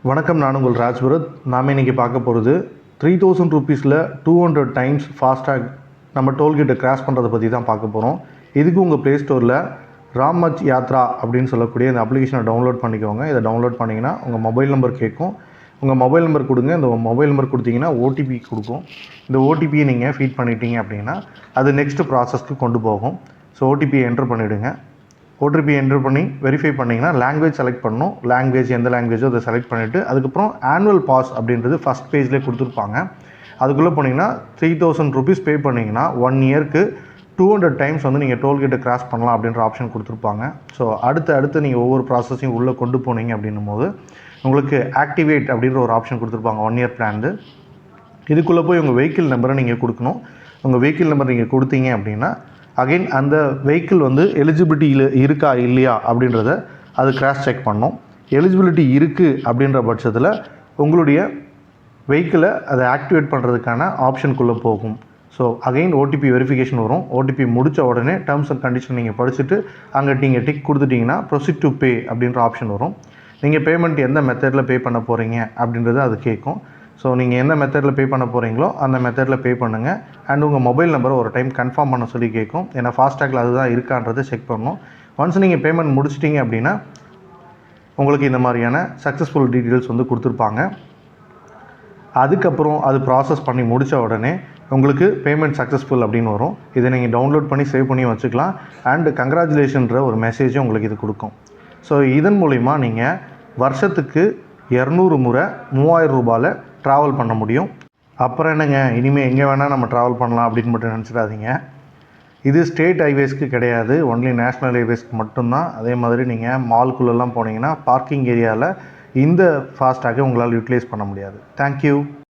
வணக்கம், நான் உங்கள் ராஜ்பரத். நாம் இன்றைக்கி பார்க்க போகிறது 3000 ரூபீஸில் 200 டைம்ஸ் ஃபாஸ்டாக் நம்ம டோல்கேட்டை கிராஸ் பண்ணுறதை பற்றி தான் பார்க்க போகிறோம். இதுக்கு உங்கள் ப்ளே ஸ்டோரில் ராமச் யாத்ரா அப்படின்னு சொல்லக்கூடிய இந்த அப்ளிகேஷனை டவுன்லோட் பண்ணிக்கோங்க. இதை டவுன்லோட் பண்ணிங்கன்னா உங்கள் மொபைல் நம்பர் கேட்கும். உங்கள் மொபைல் நம்பர் கொடுங்க. இந்த மொபைல் நம்பர் கொடுத்தீங்கன்னா ஓடிபி கொடுக்கும். இந்த ஓடிபியை நீங்கள் ஃபீட் பண்ணிட்டீங்க அப்படின்னா அது நெக்ஸ்ட்டு ப்ராசஸ்க்கு கொண்டு போகும். ஸோ ஓடிபியை என்ட்ரு பண்ணிவிடுங்க. ஓடிபி என்ட்ரு பண்ணி வெரிஃபை பண்ணிங்கன்னா லாங்குவேஜ் செலக்ட் பண்ணணும். லாங்குவேஜ் எந்த லாங்குவேஜோ அதை செலக்ட் பண்ணிவிட்டு அதுக்கப்புறம் ஆனுவல் பாஸ் அப்படின்றது ஃபஸ்ட் பேஜ்லேயே கொடுத்துருப்பாங்க. அதுக்குள்ளே போனீங்கன்னா 3000 ரூபீஸ் பே பண்ணிங்கன்னா 1 இயருக்கு 200 டைம்ஸ் வந்து நீங்கள் டோல்கேட்டை கிராஸ் பண்ணலாம் அப்படின்ற ஆப்ஷன் கொடுத்துருப்பாங்க. ஸோ அடுத்து நீங்கள் ஒவ்வொரு ப்ராசஸையும் உள்ளே கொண்டு போனீங்க அப்படின்னும் போது உங்களுக்கு ஆக்டிவேட் அப்படின்ற ஒரு ஆப்ஷன் கொடுத்துருப்பாங்க 1 இயர் பிளான். இதுக்குள்ளே போய் உங்கள் வெஹிக்கிள் நம்பரை நீங்கள் கொடுக்கணும். உங்கள் வெஹிக்கிள் நம்பர் நீங்கள் கொடுத்தீங்க அப்படின்னா அகைன் அந்த வெஹிக்கிள் வந்து எலிஜிபிலிட்டியில் இருக்கா இல்லையா அப்படின்றத அது கிராஸ் செக் பண்ணோம். எலிஜிபிலிட்டி இருக்குது அப்படின்ற பட்சத்தில் உங்களுடைய வெஹிக்கிளை அதை ஆக்டிவேட் பண்ணுறதுக்கான ஆப்ஷனுக்குள்ளே போகும். ஸோ அகைன் ஓடிபி வெரிஃபிகேஷன் வரும். ஓடிபி முடித்த உடனே டேர்ம்ஸ் அண்ட் கண்டிஷன் நீங்கள் படிச்சுட்டு அங்கே நீங்கள் டிக் கொடுத்துட்டிங்கன்னா ப்ரொசீட் டு பே அப்படின்ற ஆப்ஷன் வரும். நீங்கள் பேமெண்ட் எந்த மெத்தடில் பே பண்ண போகிறீங்க அப்படின்றது அது கேட்கும். ஸோ நீங்கள் எந்த மெத்தடில் பே பண்ண போகிறீங்களோ அந்த மெத்தடில் பே பண்ணுங்கள். அண்ட் உங்கள் மொபைல் நம்பரை ஒரு டைம் கன்ஃபார்ம் பண்ண சொல்லி கேட்கும். ஏன்னா ஃபாஸ்டாகில் அதுதான் இருக்கான்றதை செக் பண்ணணும். ஒன்ஸ் நீங்கள் பேமெண்ட் முடிச்சிட்டிங்க அப்படின்னா உங்களுக்கு இந்த மாதிரியான சக்ஸஸ்ஃபுல் டீட்டெயில்ஸ் வந்து கொடுத்துருப்பாங்க. அதுக்கப்புறம் அது ப்ராசஸ் பண்ணி முடித்த உடனே உங்களுக்கு பேமெண்ட் சக்ஸஸ்ஃபுல் அப்படின்னு வரும். இதை நீங்கள் டவுன்லோட் பண்ணி சேவ் பண்ணி வச்சுக்கலாம். அண்டு கங்க்ராச்சுலேஷன்ற ஒரு மெசேஜும் உங்களுக்கு இது கொடுக்கும். ஸோ இதன் மூலிமா நீங்கள் வருஷத்துக்கு 200 முறை 3000 ரூபாயில் ட்ராவல் பண்ண முடியும். அப்புறம் என்னங்க, இனிமேல் எங்கே வேணால் நம்ம ட்ராவல் பண்ணலாம் அப்படின்னு மட்டும் நினச்சிடாதீங்க. இது ஸ்டேட் ஹைவேஸ்க்கு கிடையாது, ஒன்லி நேஷ்னல் ஹைவேஸ்க்கு மட்டும்தான். அதே மாதிரி நீங்கள் மால்குள்ளெல்லாம் போனீங்கன்னா பார்க்கிங் ஏரியாவில் இந்த ஃபாஸ்டாகை உங்களால் யூட்டிலைஸ் பண்ண முடியாது. தேங்க்யூ.